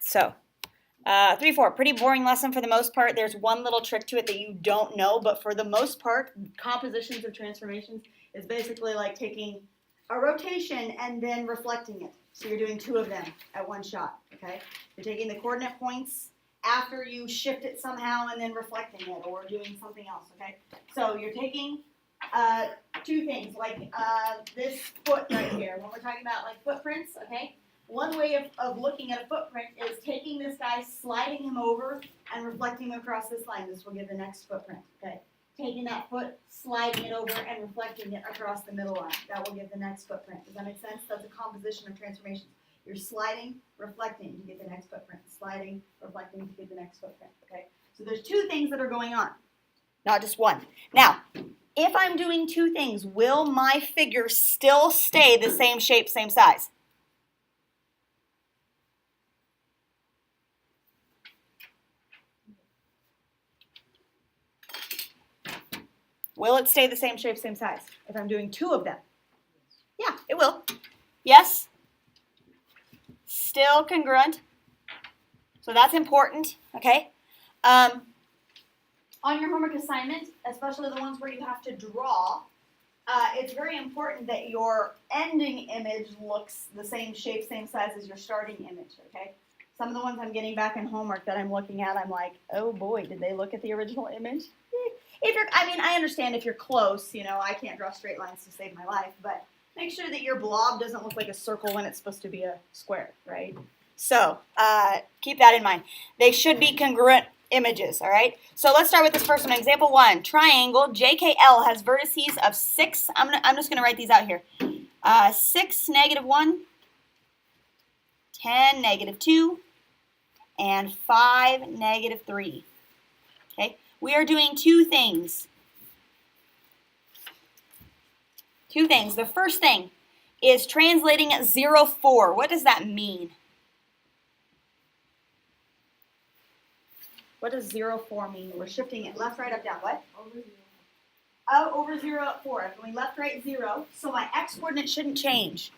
So 3-4, pretty boring lesson for the most part. There's one little trick to it that you don't know, but for the most part, compositions of transformations is basically like taking a rotation and then reflecting it. So you're doing 2 of them at one shot, okay? You're taking the coordinate points after you shift it somehow and then reflecting it or doing something else, okay? So you're taking 2 things, like this foot right here. When we're talking about like footprints, okay? One way of looking at a footprint is taking this guy, sliding him over, and reflecting him across this line. This will give the next footprint, okay? Taking that foot, sliding it over, and reflecting it across the middle line. That will give the next footprint. Does that make sense? That's a composition of transformations. You're sliding, reflecting to get the next footprint. Sliding, reflecting to get the next footprint, okay? So there's 2 things that are going on, not just one. Now, if I'm doing 2 things, will my figure still stay the same shape, same size? Will it stay the same shape, same size if I'm doing 2 of them? Yeah, it will. Yes? Still congruent. So that's important, okay? On your homework assignment, especially the ones where you have to draw, it's very important that your ending image looks the same shape, same size as your starting image, okay? Some of the ones I'm getting back in homework that I'm looking at, I'm like, oh boy, did they look at the original image? I understand if you're close, I can't draw straight lines to save my life, but make sure that your blob doesn't look like a circle when it's supposed to be a square, right? So keep that in mind. They should be congruent images, all right? So let's start with this first one. Example 1, triangle JKL has vertices of 6. I'm just going to write these out here. 6, -1, 10, -2, and 5, -3. Okay? We are doing 2 things. 2 things. The first thing is translating 0, 4. What does that mean? What does 0, 4 mean? We're shifting it left, right, up, down. What? Over 0. Oh, over 0 up 4. I'm going left, right, 0. So my x-coordinate shouldn't change.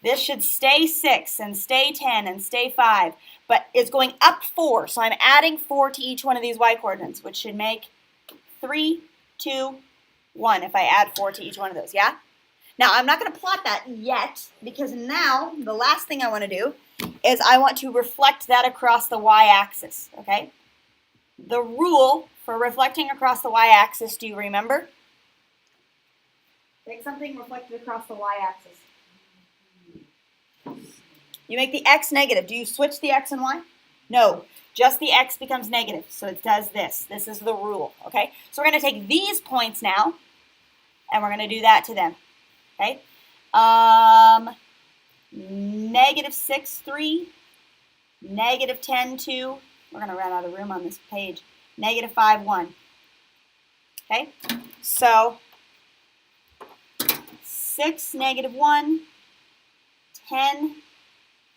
This should stay 6 and stay 10 and stay 5. But it's going up 4. So I'm adding 4 to each one of these y-coordinates, which should make 3, 2, 1 if I add 4 to each one of those, yeah? Now, I'm not going to plot that yet because now the last thing I want to do is I want to reflect that across the y-axis, okay? The rule for reflecting across the y-axis, do you remember? Take something reflected across the y-axis. You make the x negative. Do you switch the x and y? No, just the x becomes negative, so it does this. This is the rule, okay? So we're going to take these points now, and we're going to do that to them, okay? -6, 3, -10, 2. We're going to run out of room on this page. -5, 1. Okay? So 6, -1, 10,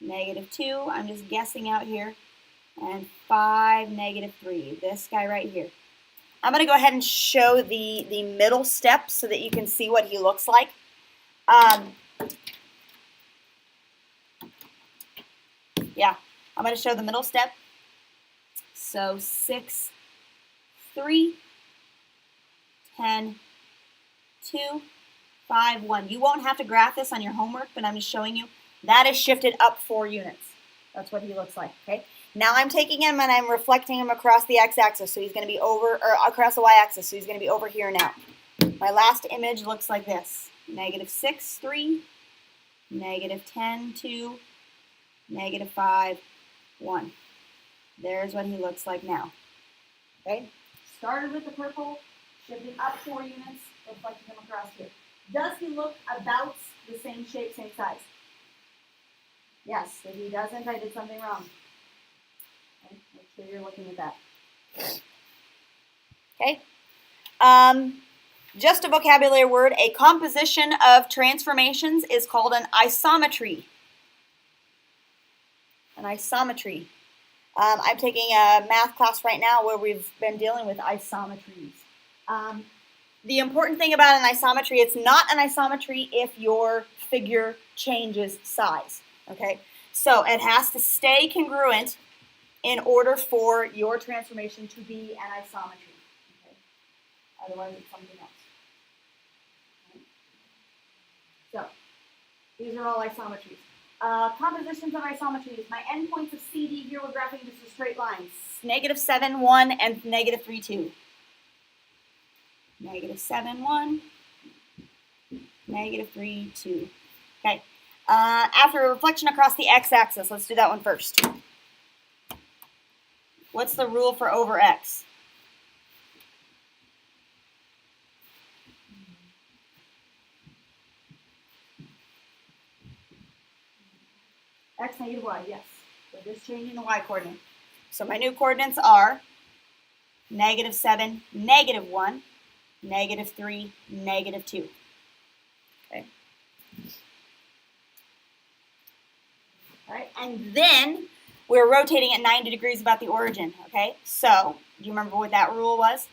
-2. I'm just guessing out here. And 5, -3. This guy right here. I'm going to go ahead and show the middle step so that you can see what he looks like. Yeah, I'm going to show the middle step. So 6, 3, 10, 2, 5, 1. You won't have to graph this on your homework, but I'm just showing you. That is shifted up 4 units. That's what he looks like, okay? Now I'm taking him and I'm reflecting him across the x-axis, so he's going to be over, or across the y-axis, so he's going to be over here now. My last image looks like this. -6, 3, -10, 2, -5, 1. There's what he looks like now. Okay? Started with the purple, shifted up 4 units, reflecting him across here. Does he look about the same shape, same size? Yes. If he doesn't, I did something wrong. Okay? Make sure you're looking at that. Okay? Just a vocabulary word. A composition of transformations is called an isometry. An isometry. I'm taking a math class right now where we've been dealing with isometries. The important thing about an isometry, it's not an isometry if your figure changes size. Okay? So it has to stay congruent in order for your transformation to be an isometry. Okay? Otherwise, it's something else. Okay? So these are all isometries. Compositions of isometries. My endpoints of CD here, we're graphing just a straight line. -7, 1, and -3, 2. -7, 1, -3, 2. Okay. After a reflection across the x-axis, let's do that one first. What's the rule for over x? X negative y, yes. We're just changing the y coordinate. So my new coordinates are -7, -1, -3, -2. Okay. All right, and then we're rotating at 90 degrees about the origin. Okay, so do you remember what that rule was?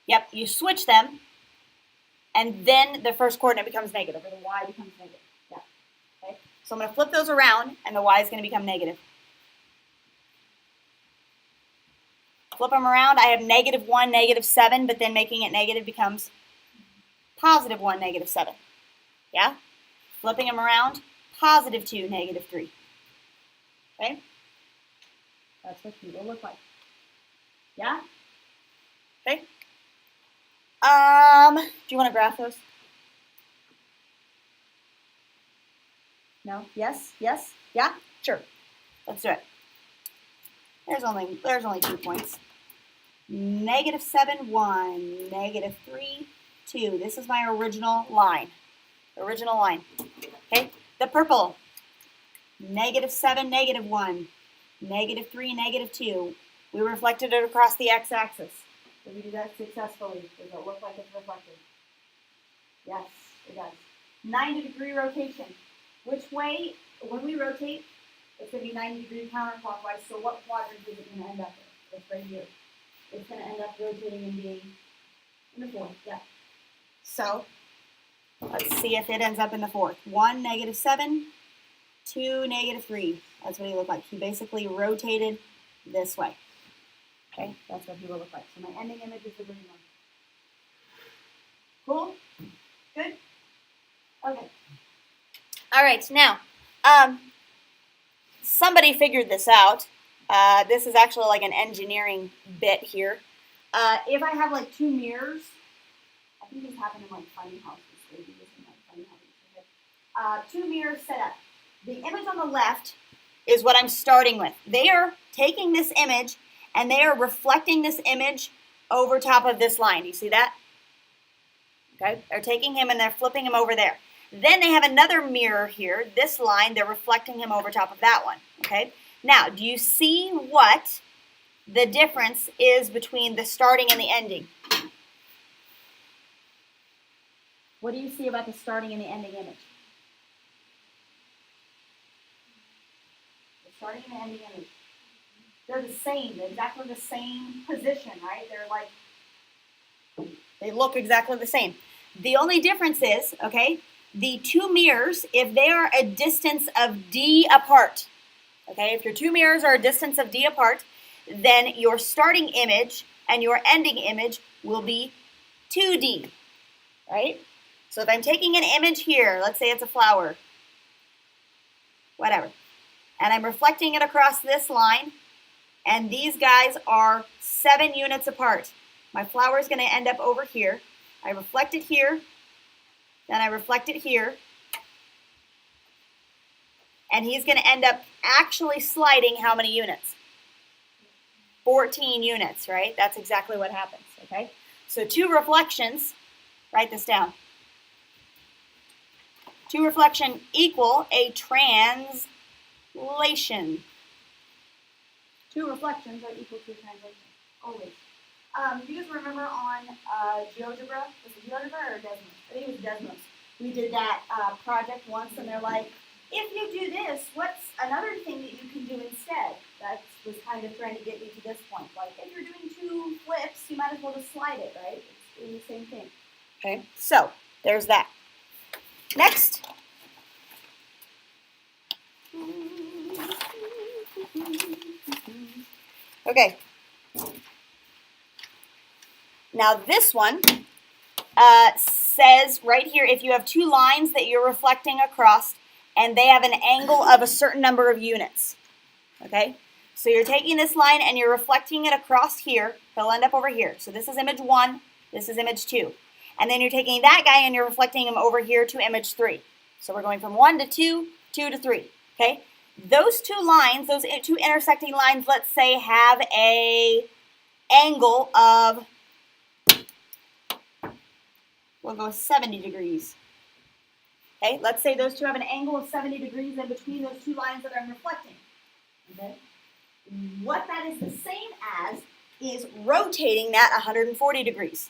Yep, you switch them, and then the first coordinate becomes negative, or the y becomes negative. Yeah. Okay. So I'm going to flip those around, and the y is going to become negative. Flip them around, I have -1, -7, but then making it negative becomes +1, -7. Yeah? Flipping them around, +2, -3. Okay? That's what he will look like. Yeah? Okay? Do you want to graph those? No? Yes? Yes? Yeah? Sure. Let's do it. There's only 2 points. -7, 1, -3, 2. This is my original line. Okay? The purple. -7, -1, -3, -2. We reflected it across the x-axis. Did we do that successfully? Does it look like it's reflected? Yes, it does. 90-degree rotation. Which way, when we rotate, it's going to be 90-degree counterclockwise. So what quadrant is it going to end up in? It's right here. It's going to end up rotating and being in the fourth. Yeah. So let's see if it ends up in the fourth. 1, -7, 2, -3. That's what he looked like. He basically rotated this way. Okay, that's what he will look like. So my ending image is the green one. Cool? Good? Okay. All right, now, somebody figured this out. This is actually like an engineering bit here. If I have like 2 mirrors, I think this happened in like tiny houses. They do this in like tiny houses. Okay? 2 mirrors set up. The image on the left is what I'm starting with. They are taking this image and they are reflecting this image over top of this line. Do you see that? Okay, they're taking him and they're flipping him over there. Then they have another mirror here, this line, they're reflecting him over top of that one. Okay, now do you see what the difference is between the starting and the ending? What do you see about the starting and the ending image? The starting and the ending image. They're the same, they're exactly the same position, right? They're like, they look exactly the same. The only difference is, okay, the 2 mirrors, if they are a distance of d apart, okay, if your 2 mirrors are a distance of d apart, then your starting image and your ending image will be 2d, right? So if I'm taking an image here, let's say it's a flower, whatever, and I'm reflecting it across this line, and these guys are 7 units apart. My flower is going to end up over here. I reflect it here, then I reflect it here, and he's going to end up actually sliding how many units? 14 units, right? That's exactly what happens, okay? So 2 reflections, write this down. 2 reflection equal a translation. 2 reflections are equal to a translation, always. Do you guys remember on GeoGebra? Was it GeoGebra or Desmos? I think it was Desmos. We did that project once, and they're like, if you do this, what's another thing that you can do instead? That was kind of trying to get you to this point. Like, if you're doing 2 flips, you might as well just slide it, right? It's doing the same thing. Okay, so there's that. Next, Okay. Now this one says right here, if you have two lines that you're reflecting across and they have an angle of a certain number of units, okay? So you're taking this line and you're reflecting it across here. They'll end up over here. So this is image 1, this is image 2. And then you're taking that guy and you're reflecting him over here to image 3. So we're going from 1 to 2, 2 to 3, okay? Those two lines, those two intersecting lines, let's say have a angle of, we'll go 70 degrees. Okay, let's say those two have an angle of 70 degrees in between those two lines that I'm reflecting. Okay, what that is the same as is rotating that 140 degrees.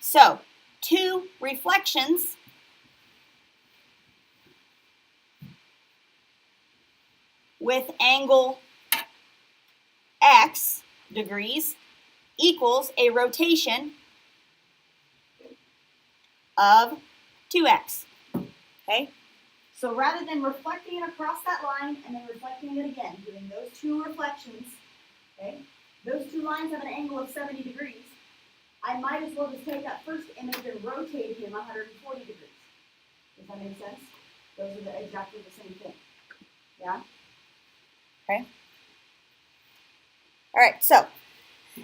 So, two reflections with angle x degrees equals a rotation of 2x. Okay? So rather than reflecting it across that line and then reflecting it again, doing those two reflections, okay, those two lines have an angle of 70 degrees, I might as well just take that first image and rotate him 140 degrees. Does that make sense? Those are exactly the same thing. Yeah? Okay. All right, so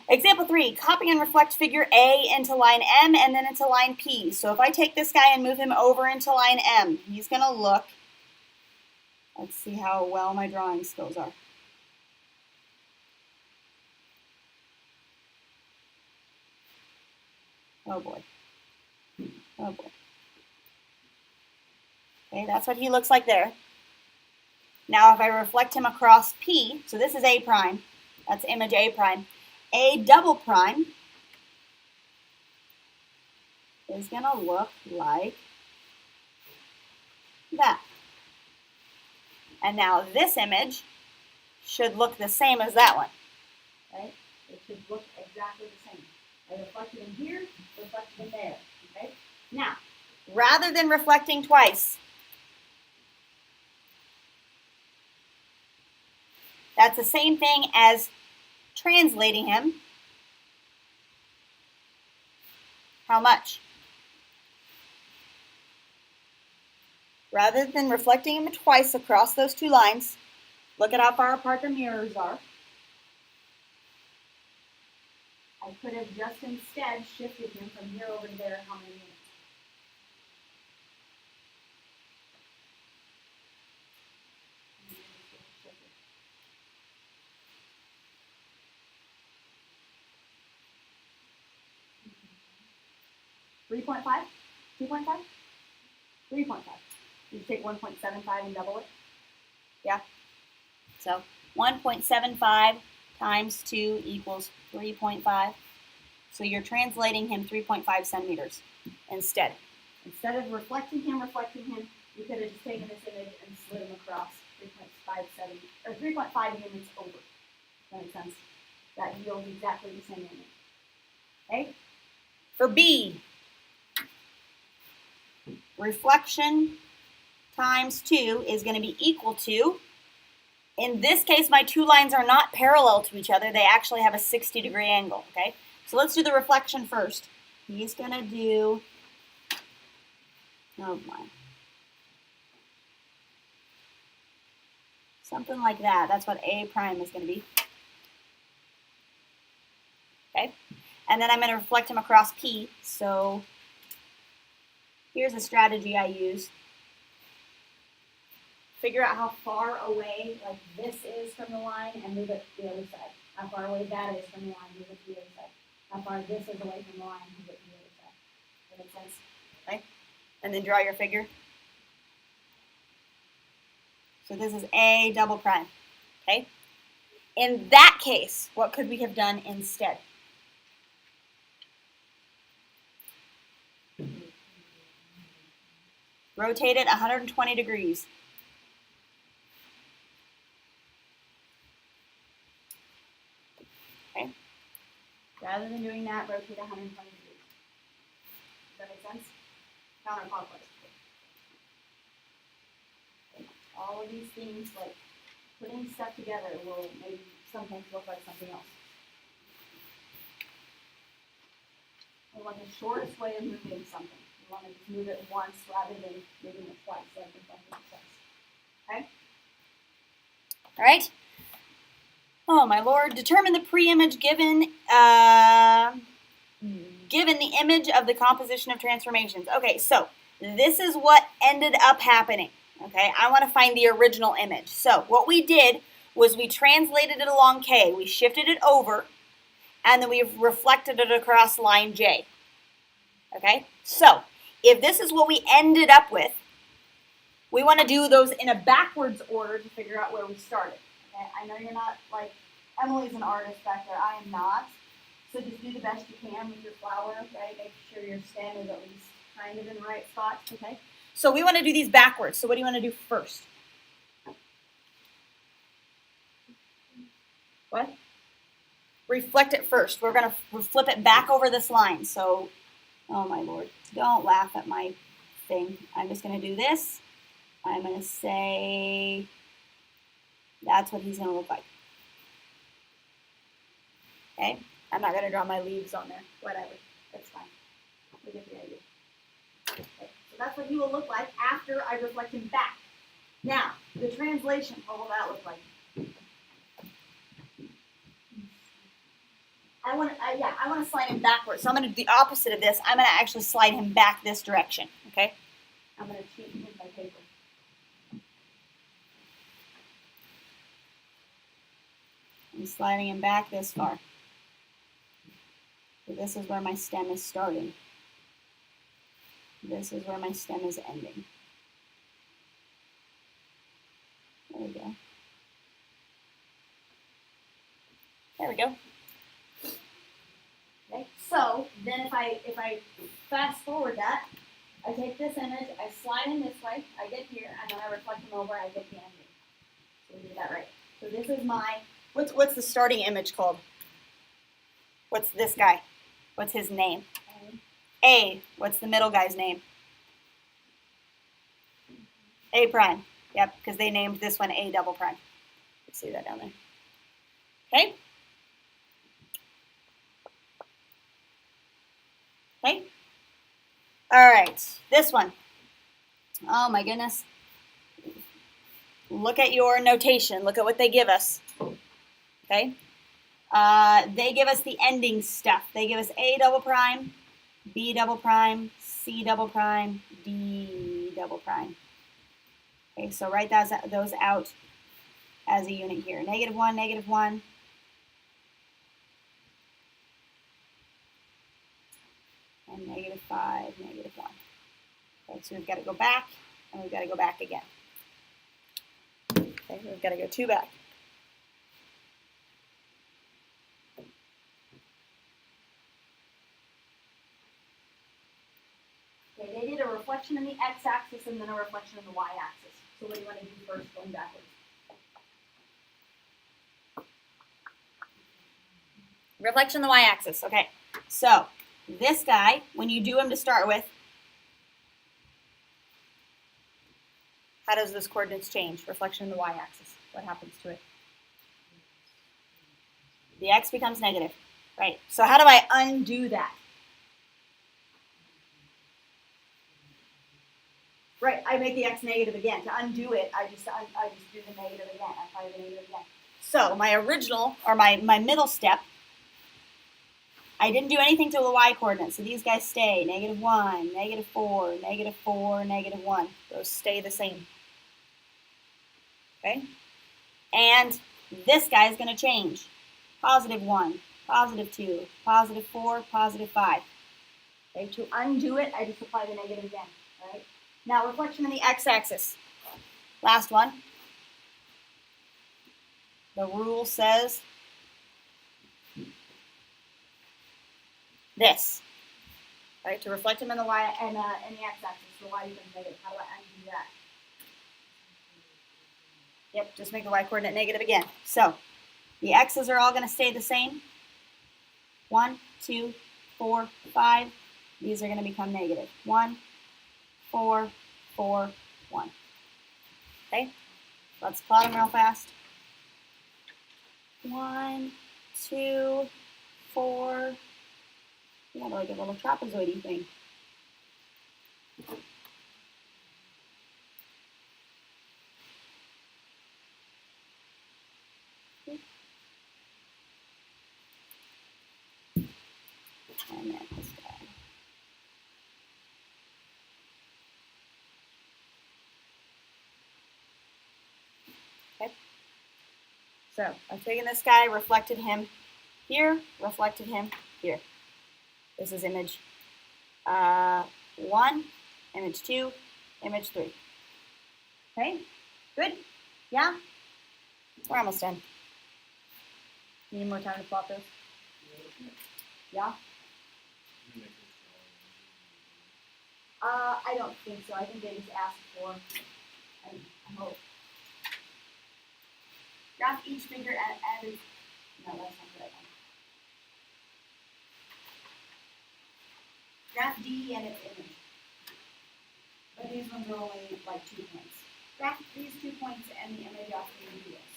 example 3, copy and reflect figure A into line M and then into line P. So if I take this guy and move him over into line M, he's going to look, let's see how well my drawing skills are. Oh boy. Oh boy. Okay, that's what he looks like there. Now if I reflect him across P, so this is A prime, that's image A prime. A double prime is going to look like that. And now this image should look the same as that one. Right? It should look exactly the same. I reflected in here, reflected in there. Okay? Now, rather than reflecting twice, that's the same thing as translating him. How much? Rather than reflecting him twice across those two lines, look at how far apart the mirrors are. I could have just instead shifted him from here over to there how many units? $3.5? $2.5? $3.5. You take 1.75 and double it? Yeah? So 1.75 times 2 equals 3.5. So you're translating him 3.5 centimeters instead. Instead of reflecting him, you could have just taken this image and slid him across 3.57 or 3.5 units over. Does that make sense? That yields exactly the same image. Okay? For B, reflection times 2 is going to be equal to, in this case, my two lines are not parallel to each other. They actually have a 60-degree angle, okay? So let's do the reflection first. He's going to do, oh my, something like that. That's what A prime is going to be. Okay? And then I'm going to reflect him across P. So here's a strategy I use. Figure out how far away like this is from the line and move it to the other side. How far away that is from the line, move it to the other side. How far this is away from the line, move it to the other side. That makes sense? Okay? And then draw your figure. So this is A double prime. Okay? In that case, what could we have done instead? Rotate it 120 degrees. Okay? Rather than doing that, rotate 120 degrees. Does that make sense? Counterclockwise. All of these things, like putting stuff together, will maybe sometimes look like something else. We want the shortest way of moving something. We want to just move it once rather than moving it twice, like in front of twice. Okay? All right? Oh, my Lord. Determine the pre-image given the image of the composition of transformations. Okay, so this is what ended up happening. Okay, I want to find the original image. So what we did was we translated it along K. We shifted it over, and then we reflected it across line J. Okay, so if this is what we ended up with, we want to do those in a backwards order to figure out where we started. Okay, I know you're not, like, Emily's an artist back there. I am not. So just do the best you can with your flower, right? Make sure your stem is at least kind of in the right spot, okay? So we want to do these backwards. So what do you want to do first? What? Reflect it first. We're going to flip it back over this line. So, oh my Lord, don't laugh at my thing. I'm just going to do this. I'm going to say that's what he's going to look like. Okay? I'm not going to draw my leaves on there. Whatever. That's fine. We get the idea. Okay. So that's what he will look like after I reflect him back. Now, the translation, what will that look like? I want to slide him backwards. So I'm going to do the opposite of this. I'm going to actually slide him back this direction. Okay? I'm going to cheat with my paper. I'm sliding him back this far. So this is where my stem is starting. This is where my stem is ending. There we go. There we go. Okay, so then if I fast forward that, I take this image, I slide him this way, I get here, and then I reflect him over, I get the ending. So we did that right. So this is my, what's the starting image called? What's this guy? What's his name? A. What's the middle guy's name? A prime. Yep, because they named this one A double prime. Let's see that down there. Okay? Okay? All right, this one. Oh my goodness. Look at your notation. Look at what they give us. Okay? They give us the ending stuff. They give us A double prime, B double prime, C double prime, D double prime. Okay, so write those out as a unit here. -1, -1. And -5, -1. Okay, so we've got to go back, and we've got to go back again. Okay, we've got to go 2 back. Okay, they did a reflection in the x-axis and then a reflection in the y-axis. So what do you want to do first, going backwards? Reflection on the y-axis. Okay, so this guy, when you do him to start with, how does this coordinates change? Reflection in the y-axis. What happens to it? The x becomes negative, right? So how do I undo that? Right, I make the x negative again. To undo it, I just do the negative again. I apply the negative again. So my original, or my middle step, I didn't do anything to the y coordinates. So these guys stay. -1, -4, -4, -1. Those stay the same. Okay? And this guy is going to change. +1, +2, +4, +5. Okay, to undo it, I just apply the negative again. Right? Now, reflection in the x-axis. Last one. The rule says this. Right? To reflect them in the y and in the x-axis, the y becomes negative. How do I undo that? Yep, just make the y coordinate negative again. So the x's are all going to stay the same. 1, 2, 4, 5. These are going to become negative. 1, 4, 4, 1. Okay? Let's plot them real fast. 1, 2, 4. You got like a little trapezoid thing. And then this guy. Okay. So I've taken this guy, reflected him here, reflected him here. This is image 1, image 2, image 3. Okay, good? Yeah? We're almost done. You need more time to plot those? Yeah? I don't think so. I think they just asked for, I hope. Graph each figure and no, that's not the right one. Graph D and its image. But these ones are only like 2 points. Graph these 2 points and the image off the videos.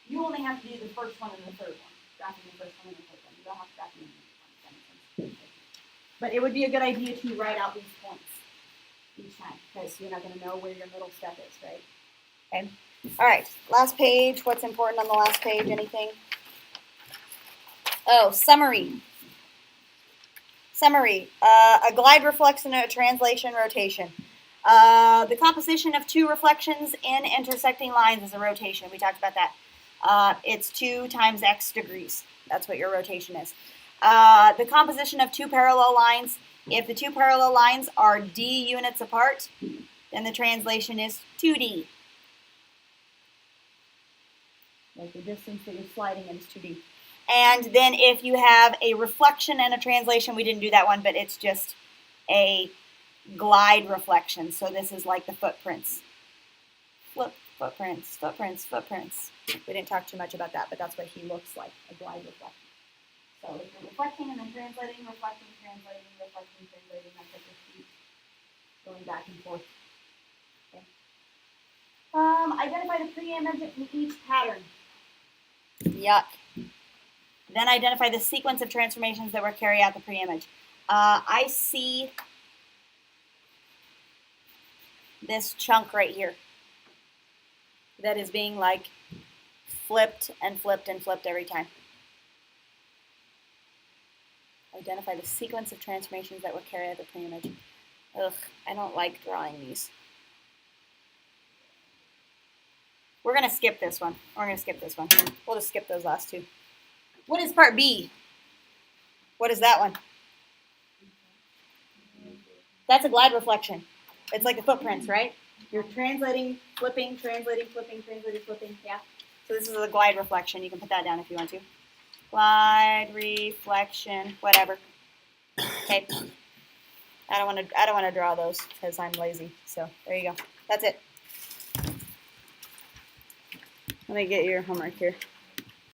You only have to do the first one and the third one. Graphing the first one and the third one. You don't have to graph the image. But it would be a good idea to write out these points each time, because you're not going to know where your middle step is, right? Okay. All right. Last page. What's important on the last page? Anything? Oh, summary. Summary. A glide reflection, a translation, rotation. The composition of 2 reflections in intersecting lines is a rotation. We talked about that. It's 2 times x degrees. That's what your rotation is. The composition of 2 parallel lines. If the 2 parallel lines are d units apart, then the translation is 2d. Like the distance that you're sliding in is 2d. And then if you have a reflection and a translation, we didn't do that one, but it's just a glide reflection. So this is like the footprints. Footprints, footprints, footprints. We didn't talk too much about that, but that's what he looks like, a glide reflection. So if you're reflecting and then translating, reflecting, translating, reflecting, translating, that's like your feet going back and forth. Okay. Identify the pre-image in each pattern. Yuck. Then identify the sequence of transformations that will carry out the pre-image. I see this chunk right here that is being like flipped and flipped and flipped every time. Identify the sequence of transformations that will carry out the pre-image. Ugh, I don't like drawing these. We're going to skip this one. We're going to skip this one. We'll just skip those last 2. What is part B? What is that one? That's a glide reflection. It's like the footprints, right? You're translating, flipping, translating, flipping, translating, flipping. Yeah. So this is a glide reflection. You can put that down if you want to. Glide reflection, whatever. Okay. I don't want to draw those because I'm lazy. So there you go. That's it. Let me get your homework here.